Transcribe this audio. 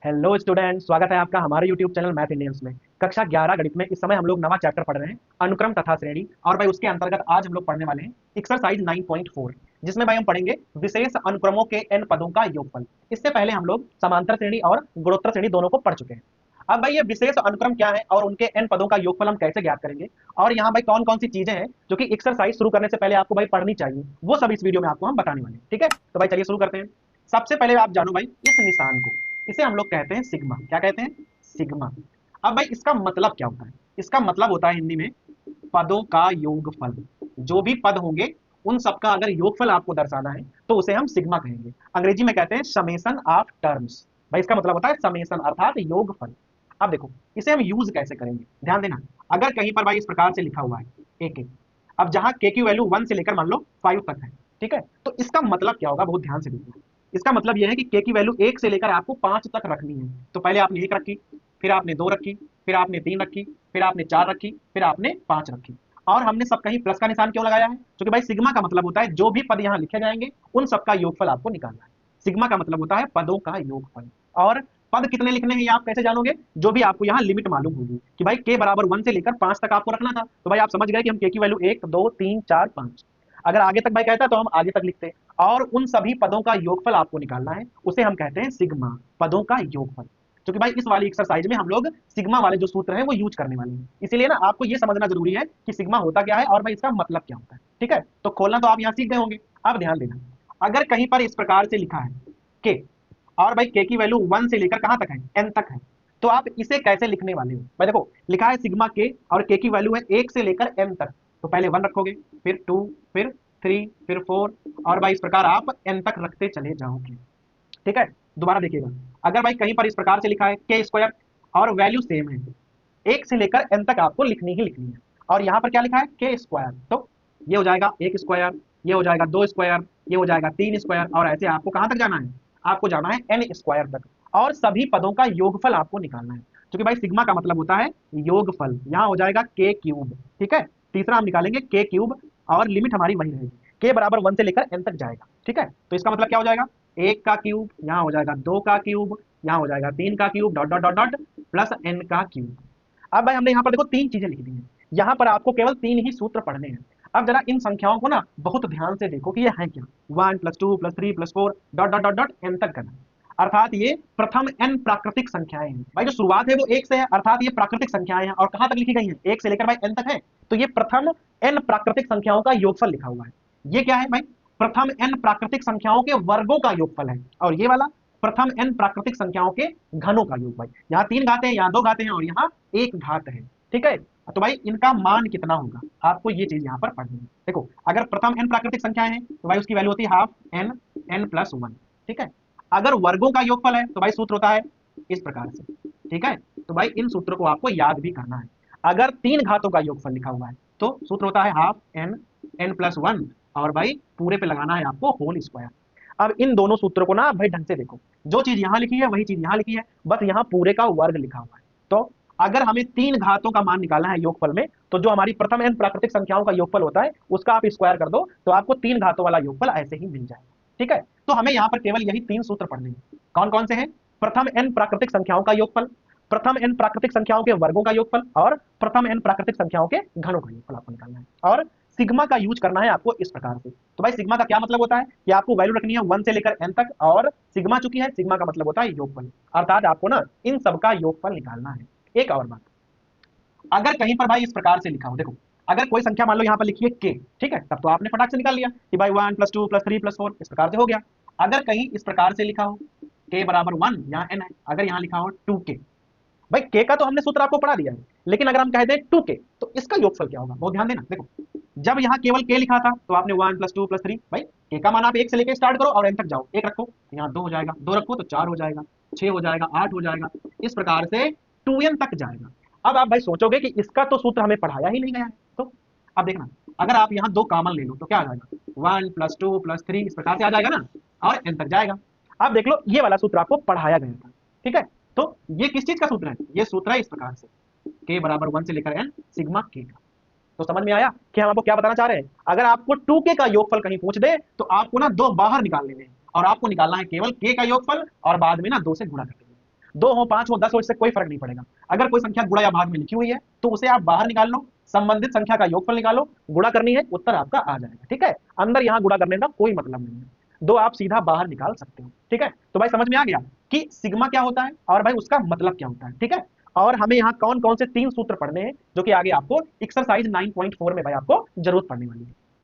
Hello student, स्वागत है आपका हमारे यूट्यूब चैनल मैथ इंडियंस में। कक्षा 11 गणित में इस समय हम लोग नवा चैप्टर पढ़ रहे हैं, अनुक्रम तथा श्रेणी। और भाई उसके अंतर्गत आज हम लोग पढ़ने वाले हैं एक्सरसाइज 9.4, जिसमें भाई हम पढ़ेंगे विशेष अनुक्रमों के n पदों का योगफल। इससे पहले हम लोग समांतर श्रेणी और गुणोत्तर श्रेणी दोनों को पढ़ चुके हैं। अब भाई ये विशेष अनुक्रम क्या है और उनके n पदों का योगफल हम कैसे ज्ञात करेंगे, और यहाँ भाई कौन कौन सी चीजें हैं जो कि एक्सरसाइज शुरू करने से पहले आपको भाई पढ़नी चाहिए, वो सब इस वीडियो में आपको हम बताने वाले हैं। ठीक है, तो भाई चलिए शुरू करते हैं। सबसे पहले आप जानो भाई इस निशान को, इसे हम लोग कहते हैं सिग्मा। क्या कहते हैं? सिग्मा। अब भाई इसका मतलब क्या होता है? इसका मतलब होता है हिंदी में पदों का योगफल। जो भी पद होंगे उन सबका अगर योगफल आपको दर्शाना है तो उसे हम सिग्मा कहेंगे। अंग्रेजी में कहते हैं समेशन ऑफ टर्म्स। भाई इसका मतलब होता है समेशन अर्थात योगफल। अब देखो इसे हम यूज कैसे करेंगे, ध्यान देना। अगर कहीं पर भाई इस प्रकार से लिखा हुआ है एक एक, अब जहां के की वैल्यू 1 से लेकर मान लो 5 तक है, ठीक है, तो इसका मतलब क्या होगा, बहुत ध्यान से देखो। इसका मतलब यह है कि के की वैल्यू 1 से लेकर आपको 5 तक रखनी है। तो पहले आपने 1 रखी, फिर आपने 2 रखी, फिर आपने 3 रखी, फिर आपने 4 रखी, फिर आपने 5 रखी। और हमने सब कहीं प्लस का निशान क्यों लगाया है? क्योंकि भाई सिग्मा का मतलब होता है जो भी पद यहाँ लिखे जाएंगे उन सबका योगफल आपको निकालना है। सिग्मा का मतलब होता है पदों का योगफल। और पद कितने लिखने हैं ये आप कैसे जानोगे? जो भी आपको यहाँ लिमिट मालूम होगी कि भाई के बराबर 1 से लेकर 5 तक आपको रखना था, तो भाई आप समझ गए कि हम के की वैल्यू 1 2 3 4 5, अगर आगे तक भाई कहता है तो हम आगे तक लिखते हैं। और उन सभी पदों का योगफल आपको निकालना है, उसे हम कहते हैं सिग्मा, पदों का योगफल। क्योंकि भाई इस वाली एक्सरसाइज में हम लोग सिग्मा वाले जो सूत्र हैं वो यूज करने वाले हैं, इसीलिए ना आपको ये समझना जरूरी है कि सिग्मा होता क्या है और भाई इसका मतलब क्या होता है। ठीक है, तो खोलना तो आप यहाँ सीख गए होंगे। अब ध्यान देना, अगर कहीं पर इस प्रकार से लिखा है के, और भाई के की वैल्यू 1 से लेकर कहां तक है? n तक है, तो आप इसे कैसे लिखने वाले हो? भाई देखो लिखा है सिग्मा के और के की वैल्यू है 1 से लेकर n तक, तो पहले 1 रखोगे, फिर 2, फिर 3, फिर 4, और भाई इस प्रकार आप n तक रखते चले जाओगे। ठीक है, दोबारा देखिएगा, अगर भाई कहीं पर इस प्रकार से लिखा है के स्क्वायर और वैल्यू सेम है, 1 से लेकर n तक आपको लिखनी ही लिखनी है, और यहाँ पर क्या लिखा है? के स्क्वायर, तो ये हो जाएगा 1 स्क्वायर, ये हो जाएगा 2 स्क्वायर, ये हो जाएगा 3 स्क्वायर, और ऐसे आपको कहां तक जाना है? आपको जाना है n स्क्वायर तक, और सभी पदों का योगफल आपको निकालना है। क्योंकि भाई सिग्मा का मतलब होता है योगफल, यहाँ हो जाएगा के क्यूब। ठीक है, तीसरा हम निकालेंगे के क्यूब, और लिमिट हमारी वही रहेगी, के बराबर 1 से लेकर n तक जाएगा। ठीक है, तो इसका मतलब क्या हो जाएगा? 1 का क्यूब, यहाँ हो जाएगा 2 का क्यूब, यहाँ हो जाएगा 3 का cube, dot dot dot dot, plus n का क्यूब। अब भाई हमने यहाँ पर देखो 3 चीजें लिख दी हैं, यहाँ पर आपको केवल 3 ही सूत्र पढ़ने हैं। अब जरा इन संख्याओं को ना बहुत ध्यान से देखो कि ये है क्या। 1 + 2 + 3 + 4 dot dot dot dot n तक करना, अर्थात ये प्रथम n प्राकृतिक संख्याएं हैं। भाई जो शुरुआत है वो 1 से है, अर्थात ये प्राकृतिक संख्याएं हैं, और कहां तक लिखी गई हैं? 1 से लेकर भाई n तक है, तो ये प्रथम n प्राकृतिक संख्याओं का योगफल लिखा हुआ है। ये क्या है भाई? प्रथम n प्राकृतिक संख्याओं के वर्गों का योगफल है, और ये वाला प्रथम n प्राकृतिक संख्याओं के घनों का योग। भाई यहाँ 3 घाते हैं, यहाँ 2 घाते हैं, और यहाँ 1 घात है। ठीक है, तो भाई इनका मान कितना होगा आपको ये चीज यहाँ पर पढ़नी है। देखो अगर प्रथम n प्राकृतिक संख्याएं हैं तो भाई उसकी वैल्यू होती है हाफ n, n+1। ठीक है, अगर वर्गों का योगफल है तो भाई सूत्र होता है इस प्रकार से। ठीक है, तो भाई इन सूत्रों को आपको याद भी करना है। अगर 3 घातों का योगफल लिखा हुआ है तो सूत्र होता है हाफ n, n+1, और भाई पूरे पे लगाना है आपको होल स्क्वायर। अब इन दोनों सूत्रों को ना भाई ढंग से देखो, जो चीज यहाँ लिखी है वही चीज यहाँ लिखी है, बस यहाँ पूरे का वर्ग लिखा हुआ है। तो अगर हमें 3 घातों का मान निकालना है योगफल में, तो जो हमारी प्रथम n प्राकृतिक संख्याओं का योगफल होता है उसका आप स्क्वायर कर दो, तो आपको 3 घातों वाला योगफल ऐसे ही मिल जाएगा। ठीक है, तो हमें यहाँ पर केवल यही 3 सूत्र पढ़ने हैं। कौन कौन से हैं? प्रथम n प्राकृतिक संख्याओं का योगफल, प्रथम n प्राकृतिक संख्याओं के वर्गों का योगफल, और प्रथम n प्राकृतिक संख्याओं के घनों का योगफल आपको निकालना है। और सिग्मा का यूज करना है आपको इस प्रकार से। तो भाई सिग्मा का क्या मतलब होता है कि आपको वैल्यू रखनी है 1 से लेकर n तक, और सिग्मा चुकी है, सिग्मा का मतलब होता है योगफल, अर्थात आपको ना इन सबका योगफल निकालना है। एक और बात, अगर कहीं पर भाई इस प्रकार से लिखा हो, देखो अगर कोई संख्या मान लो यहाँ पर लिखी है के, ठीक है, तब तो आपने फटाक से निकाल लिया कि भाई 1 + 2 + 3 + 4 इस प्रकार से हो गया। अगर कहीं इस प्रकार से लिखा हो के बराबर 1, यहाँ n है, अगर यहाँ लिखा हो 2k, भाई के का तो हमने सूत्र आपको पढ़ा दिया है, लेकिन अगर हम कह दें 2k तो इसका योगफल क्या होगा? बहुत ध्यान देना। देखो जब यहाँ केवल के लिखा था तो आपने 1 + 2 + 3, भाई के का मान आप 1 से लेकर स्टार्ट करो और n तक जाओ, 1 रखो, यहाँ 2 हो जाएगा, 2 रखो तो 4 हो जाएगा, 6 हो जाएगा, 8 हो जाएगा, इस प्रकार से 2n तक जाएगा। अब आप भाई सोचोगे कि इसका तो सूत्र हमें पढ़ाया ही नहीं गया है, तो अब देखना, अगर आप यहाँ 2 कॉमन ले लो तो क्या आ जाएगा? 1 + 2 + 3 इस प्रकार से आ जाएगा ना, और n तक जाएगा। अब देख लो ये वाला सूत्र आपको पढ़ाया गया था। ठीक है, तो ये किस चीज का सूत्र है? ये सूत्र है इस प्रकार से, के बराबर 1 से लेकर n सिग्मा के का। तो समझ में आया कि हम आपको क्या बताना चाह रहे हैं? अगर आपको 2k का योगफल कहीं पूछ दे तो आपको ना 2 बाहर निकाल लेने हैं, और आपको निकालना है केवल k का योगफल, और बाद में ना 2 से गुणा कर देना। 2 हो, 5 हो, 10 हो, इससे कोई फर्क नहीं पड़ेगा। अगर कोई संख्या गुणा या भाग में लिखी हुई है तो उसे आप बाहर निकाल लो, संबंधित संख्या का योगफल निकालो, गुणा करनी है, उत्तर आपका आ जाएगा। ठीक है, अंदर यहां गुणा करने का कोई मतलब नहीं है, 2 आप सीधा बाहर निकाल सकते हो। ठीक है, तो भाई समझ में आ गया कि सिग्मा क्या होता है और भाई उसका मतलब क्या होता है। ठीक है, और हमें यहाँ कौन कौन से 3 सूत्र पढ़ने हैं जो कि आगे आपको एक्सरसाइज 9.4 में भाई आपको जरूरत पड़ने वाली है।